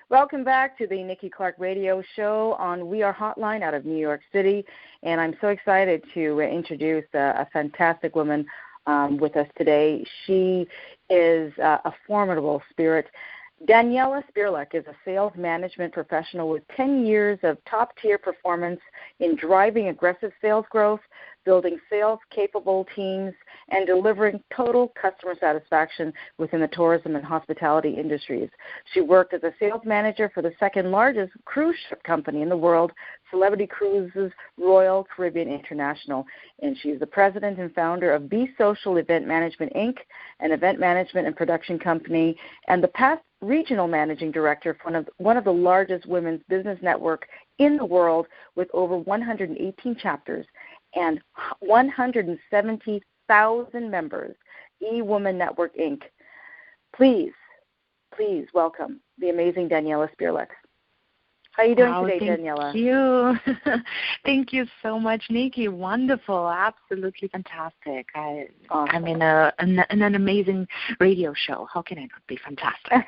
Welcome back to the Nikki Clarke Radio Show on We Are Hotline out of New York City. And I'm so excited to introduce a fantastic woman with us today. She is a formidable spirit. Daniela Spirlac is a sales management professional with 10 years of top-tier performance in driving aggressive sales growth, building sales-capable teams, and delivering total customer satisfaction within the tourism and hospitality industries. She worked as a sales manager for the second-largest cruise ship company in the world, Celebrity Cruises Royal Caribbean International, and she's the president and founder of BeSocial Event Management Inc., an event management and production company, and the past regional managing director for one of the largest women's business network in the world with over 118 chapters and 170,000 members, E-Woman Network, Inc. Please welcome the amazing Daniela Spirlac. How are you doing today, Daniela? Thank you. Thank you so much, Nikki. Wonderful. Absolutely fantastic. Awesome. I'm in an amazing radio show. How can I not be fantastic?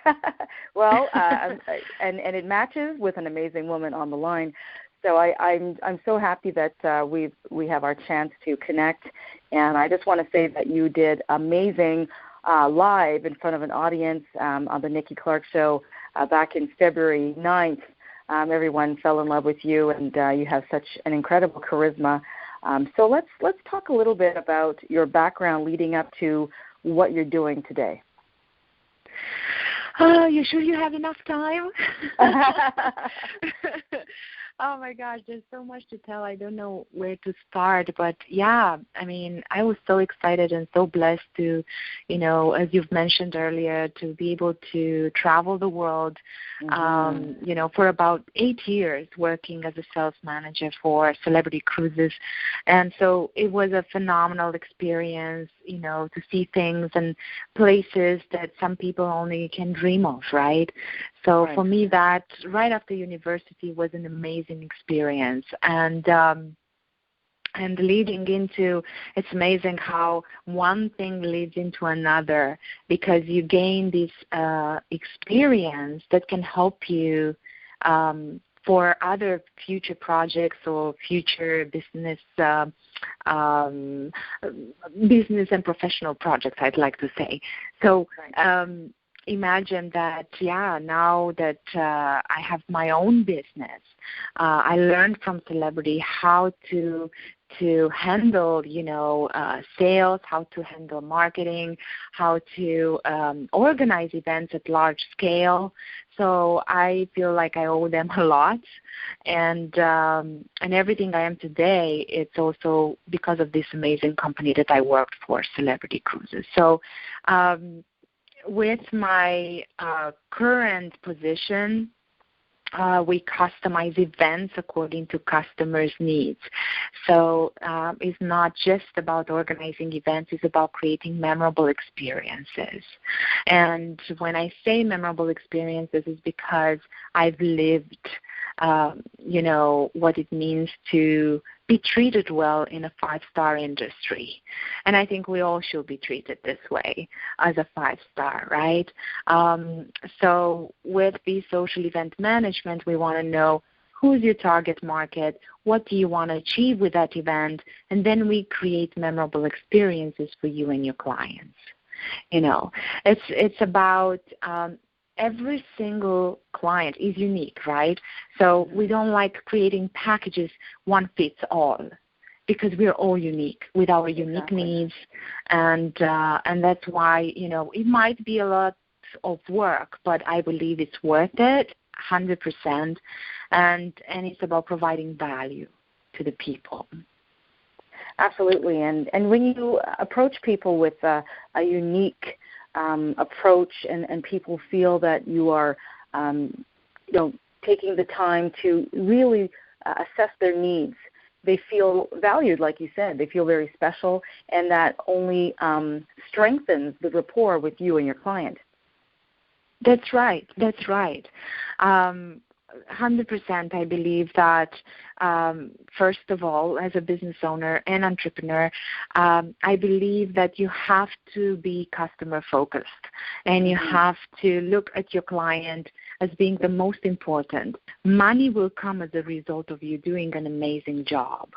Well, and it matches with an amazing woman on the line. So I'm so happy that we have our chance to connect. And I just want to say that you did amazing live in front of an audience on the Nikki Clarke Show back in February 9th. Everyone fell in love with you, and you have such an incredible charisma. So let's talk a little bit about your background leading up to what you're doing today. You sure you have enough time? Oh, my gosh, there's so much to tell. I don't know where to start. But, yeah, I mean, I was so excited and so blessed to, as you've mentioned earlier, to be able to travel the world, for about 8 years working as a sales manager for Celebrity Cruises. And so it was a phenomenal experience, to see things and places that some people only can dream of, right? So for me, that right after university was an amazing experience. And leading into, it's amazing how one thing leads into another, because you gain this experience that can help you for other future projects or future business and professional projects, I'd like to say. So imagine that, now that I have my own business, I learned from Celebrity how to handle, sales, how to handle marketing, how to organize events at large scale. So I feel like I owe them a lot, and everything I am today, it's also because of this amazing company that I worked for, Celebrity Cruises. So with my current position, we customize events according to customers' needs. So it's not just about organizing events, it's about creating memorable experiences. And when I say memorable experiences, it's because I've lived, what it means to be treated well in a 5-star industry. And I think we all should be treated this way as a 5-star, right? So with BeSocial Event Management, we want to know who's your target market, what do you want to achieve with that event, and then we create memorable experiences for you and your clients. It's about every single client is unique, right? So we don't like creating packages one fits all, because we're all unique with our unique needs, and that's why it might be a lot of work, but I believe it's worth it, 100%, and it's about providing value to the people. Absolutely, and when you approach people with a unique approach, and people feel that you are, taking the time to really assess their needs, they feel valued, like you said. They feel very special, and that only strengthens the rapport with you and your client. That's right. 100%. I believe that, first of all, as a business owner and entrepreneur, I believe that you have to be customer focused, and you have to look at your client as being the most important. Money will come as a result of you doing an amazing job,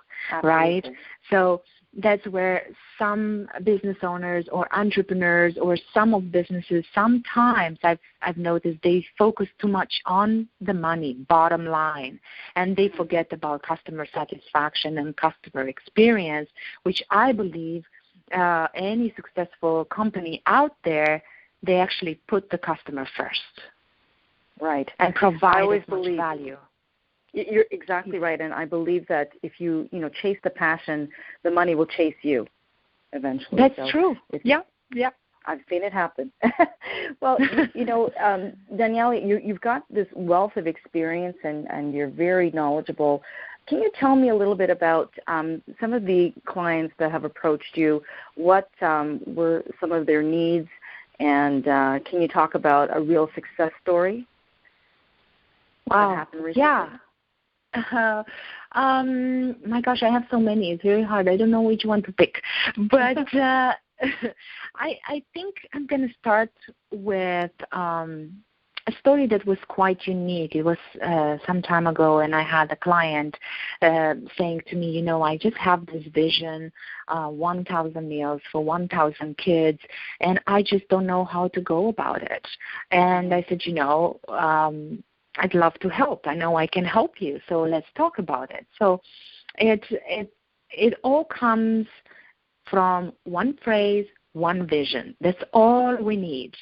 right? So that's where some business owners or entrepreneurs or some of businesses, sometimes I've noticed they focus too much on the money, bottom line, and they forget about customer satisfaction and customer experience, which I believe any successful company out there, they actually put the customer first. Right. And provide as much value. You're exactly right, and I believe that if you chase the passion, the money will chase you eventually. That's true. Yeah. I've seen it happen. Well, Daniela, you've got this wealth of experience, and you're very knowledgeable. Can you tell me a little bit about some of the clients that have approached you? What were some of their needs, and can you talk about a real success story? Wow. That happened recently? Yeah. My gosh, I have so many. It's very hard. I don't know which one to pick. But I think I'm going to start with a story that was quite unique. It was some time ago, and I had a client saying to me, I just have this vision, 1,000 meals for 1,000 kids, and I just don't know how to go about it. And I said, I'd love to help. I know I can help you, so let's talk about it. So it all comes from one phrase, one vision. That's all we need.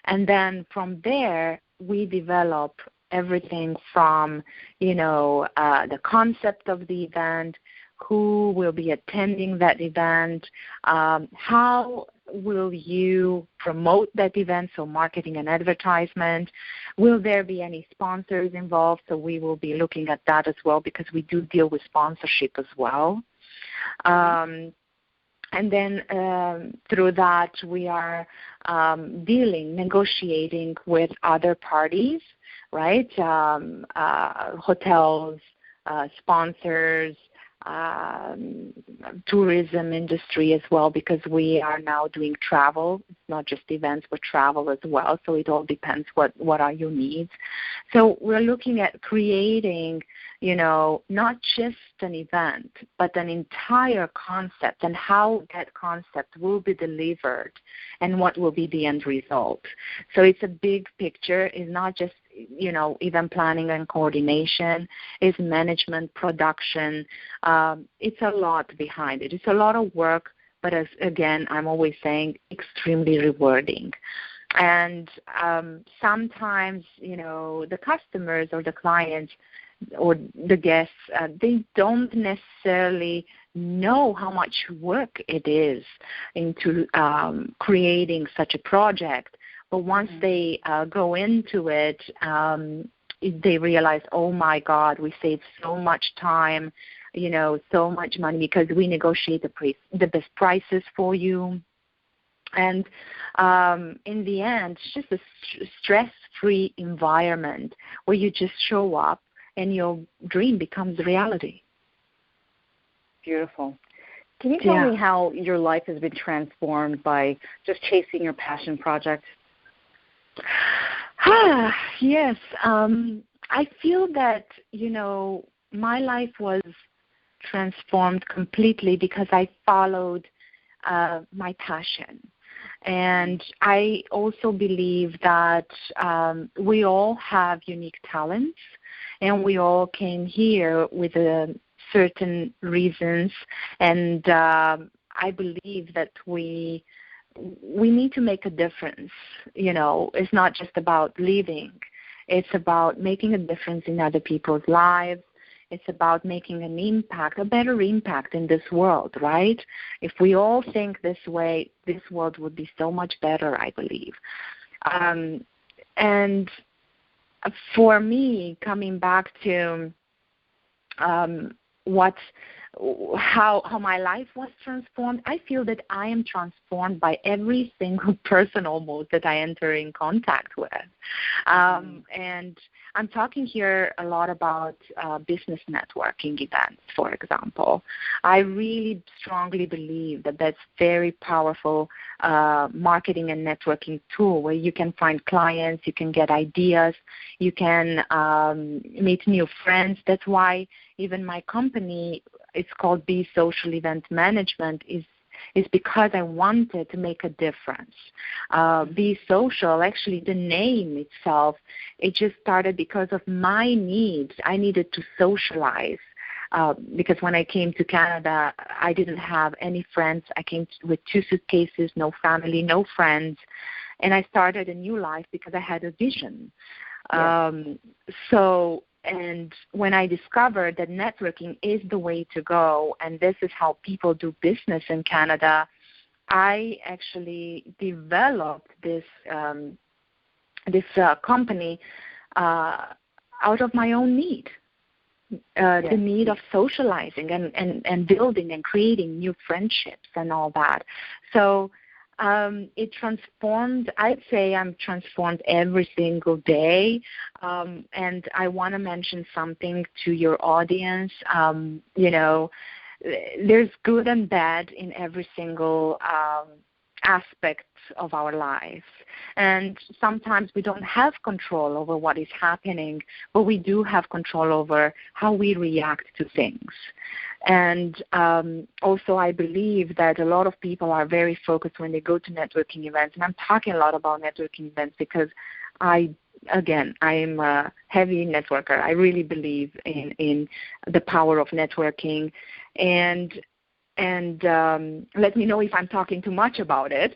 And then from there, we develop everything from, the concept of the event, who will be attending that event, how will you promote that event, so marketing and advertisement? Will there be any sponsors involved? So we will be looking at that as well, because we do deal with sponsorship as well. And then through that, we are negotiating with other parties, right? Hotels, sponsors, tourism industry as well, because we are now doing travel. It's not just events, but travel as well. So it all depends what are your needs. So we're looking at creating, not just an event, but an entire concept, and how that concept will be delivered and what will be the end result. So it's a big picture. It's not just event planning and coordination, is management, production. It's a lot behind it. It's a lot of work, but again, I'm always saying extremely rewarding. And sometimes, the customers or the clients or the guests, they don't necessarily know how much work it is into creating such a project. But once they go into it, they realize, oh, my God, we save so much time, so much money, because we negotiate the best prices for you. And in the end, it's just a stress-free environment where you just show up and your dream becomes reality. Beautiful. Can you tell me how your life has been transformed by just chasing your passion project? Yes. I feel that, my life was transformed completely because I followed my passion. And I also believe that we all have unique talents, and we all came here with certain reasons. And I believe that we need to make a difference. It's not just about living. It's about making a difference in other people's lives. It's about making an impact, a better impact in this world, right? If we all think this way, this world would be so much better, I believe. And for me, coming back to what how my life was transformed. I feel that I am transformed by every single person almost that I enter in contact with. And I'm talking here a lot about business networking events, for example. I really strongly believe that that's very powerful marketing and networking tool where you can find clients, you can get ideas, you can meet new friends. That's why even my company, it's called BeSocial Event Management, is because I wanted to make a difference. BeSocial, actually the name itself, it just started because of my needs. I needed to socialize because when I came to Canada, I didn't have any friends. I came with 2 suitcases, no family, no friends, and I started a new life because I had a vision. And when I discovered that networking is the way to go, and this is how people do business in Canada, I actually developed this company out of my own need, the need of socializing and building and creating new friendships and all that. So it transformed. I'd say I'm transformed every single day. And I want to mention something to your audience. There's good and bad in every single aspect of our lives. And sometimes we don't have control over what is happening, but we do have control over how we react to things. And also I believe that a lot of people are very focused when they go to networking events. And I'm talking a lot about networking events because I am a heavy networker. I really believe in the power of networking. And let me know if I'm talking too much about it.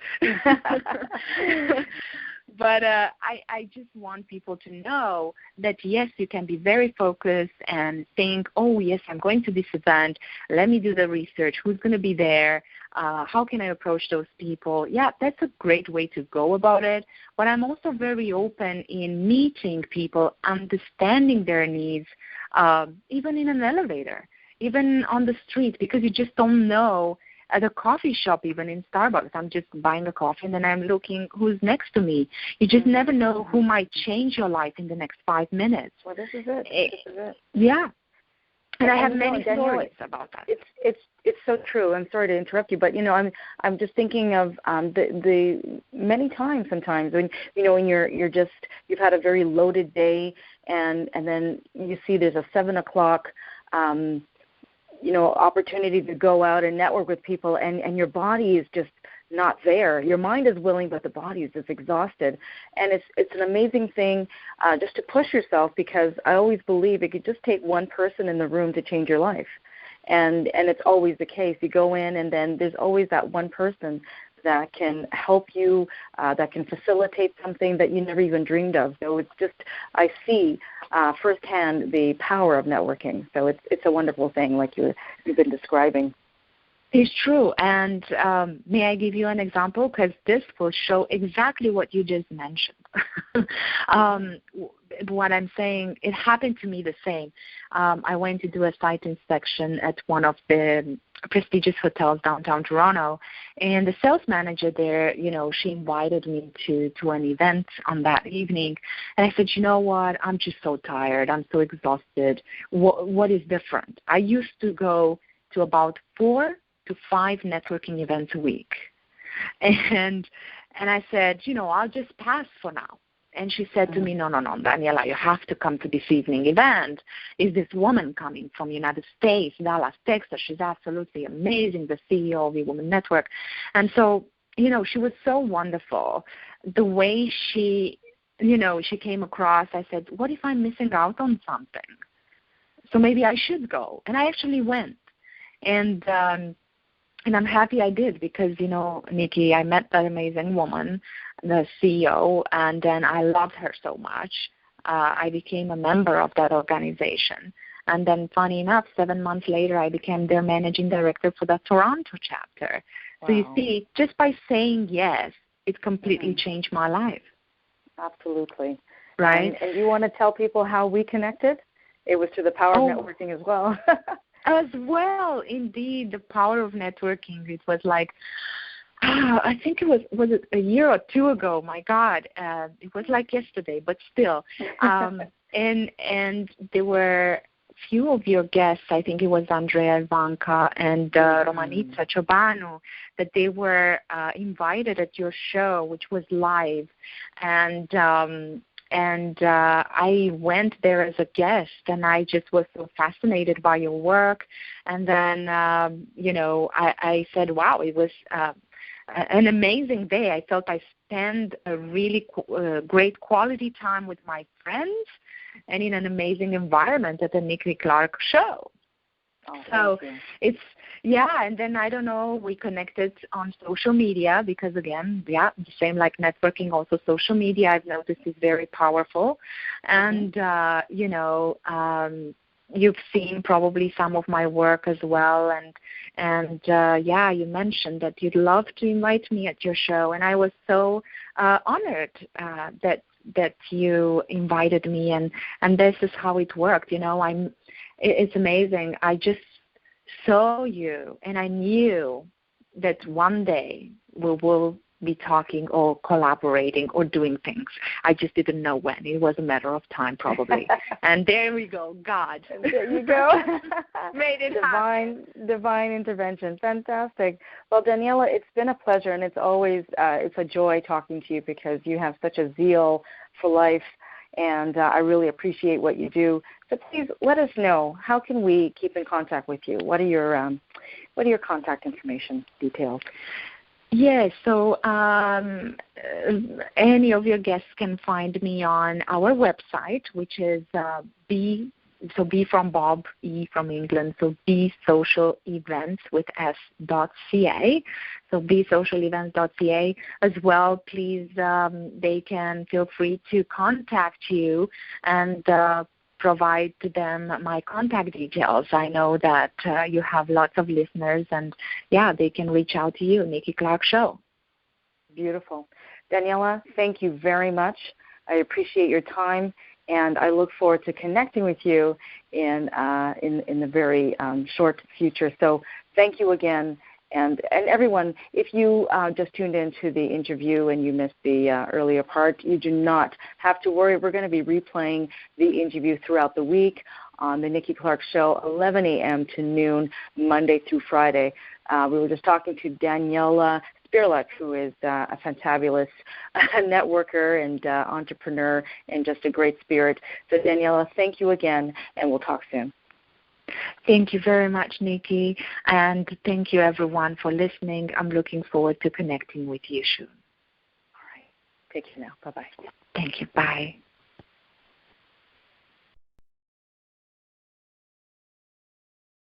But I just want people to know that, yes, you can be very focused and think, oh, yes, I'm going to this event. Let me do the research. Who's going to be there? How can I approach those people? Yeah, that's a great way to go about it. But I'm also very open in meeting people, understanding their needs, even in an elevator, even on the street, because you just don't know. At a coffee shop, even in Starbucks, I'm just buying a coffee and then I'm looking who's next to me. You just never know who might change your life in the next 5 minutes. Well, this is it. Yeah. And I have many stories about that. It's so true. I'm sorry to interrupt you, but I'm just thinking of the many times sometimes when when you've had a very loaded day and then you see there's a 7:00 opportunity to go out and network with people, and your body is just not there. Your mind is willing, but the body is just exhausted. And it's an amazing thing just to push yourself, because I always believe it could just take one person in the room to change your life. And it's always the case. You go in, and then there's always that one person that can help you, that can facilitate something that you never even dreamed of. So it's just, I see firsthand the power of networking. So it's a wonderful thing, like you've been describing. It's true. And may I give you an example? Because this will show exactly what you just mentioned. What I'm saying, it happened to me the same. I went to do a site inspection at one of the prestigious hotels downtown Toronto, and the sales manager there, she invited me to an event on that evening, and I said, you know what, I'm just so tired, I'm so exhausted. What is different? I used to go to about 4 to 5 networking events a week, and I said, I'll just pass for now. And she said to me, no, Daniela, you have to come to this evening event. Is this woman coming from the United States, Dallas, Texas? She's absolutely amazing, the CEO of the Women Network. And so, she was so wonderful. The way she came across, I said, what if I'm missing out on something? So maybe I should go. And I actually went. And I'm happy I did because, Nikki, I met that amazing woman, the CEO, and then I loved her so much. I became a member of that organization. And then, funny enough, 7 months later, I became their managing director for the Toronto chapter. Wow. So you see, just by saying yes, it completely changed my life. Absolutely. Right? And you want to tell people how we connected? It was through the power of networking as well. As well, indeed, the power of networking. It was like, I think it was it a year or two ago? My God, it was like yesterday, but still. And there were few of your guests, I think it was Andrea Ivanka and Romanica Ciobanu, that they were invited at your show, which was live. And I went there as a guest, and I just was so fascinated by your work. And then, I said, wow, it was an amazing day. I felt I spent a really great quality time with my friends and in an amazing environment at the Nikki Clarke show. Oh, so it's, and then I don't know, we connected on social media because, again, the same like networking, also social media I've noticed is very powerful. And, you've seen probably some of my work as well. And you mentioned that you'd love to invite me at your show. And I was so honored that you invited me. And this is how it worked. It's amazing. I just saw you, and I knew that one day we will be talking or collaborating or doing things. I just didn't know when. It was a matter of time, probably. And there we go. God. There you go. Made it happen. Divine intervention. Fantastic. Well, Daniela, it's been a pleasure, and it's always it's a joy talking to you because you have such a zeal for life, and I really appreciate what you do. So please let us know, how can we keep in contact with you? What are your contact information details? Yes, so any of your guests can find me on our website, which is B from Bob, E from England, so BeSocial Events with S.ca. So BeSocialEvents.ca. As well, please, they can feel free to contact you and provide to them my contact details. I know that you have lots of listeners, and they can reach out to you, Nikki Clarke Show. Beautiful. Daniela, thank you very much. I appreciate your time, and I look forward to connecting with you in the very short future. So thank you again. And everyone, if you just tuned into the interview and you missed the earlier part, you do not have to worry. We're going to be replaying the interview throughout the week on the Nikki Clarke Show, 11 a.m. to noon, Monday through Friday. We were just talking to Daniela Spirlac, who is a fantabulous networker and entrepreneur and just a great spirit. So, Daniela, thank you again, and we'll talk soon. Thank you very much, Nikki, and thank you, everyone, for listening. I'm looking forward to connecting with you soon. All right. Take care now. Bye-bye. Thank you. Bye.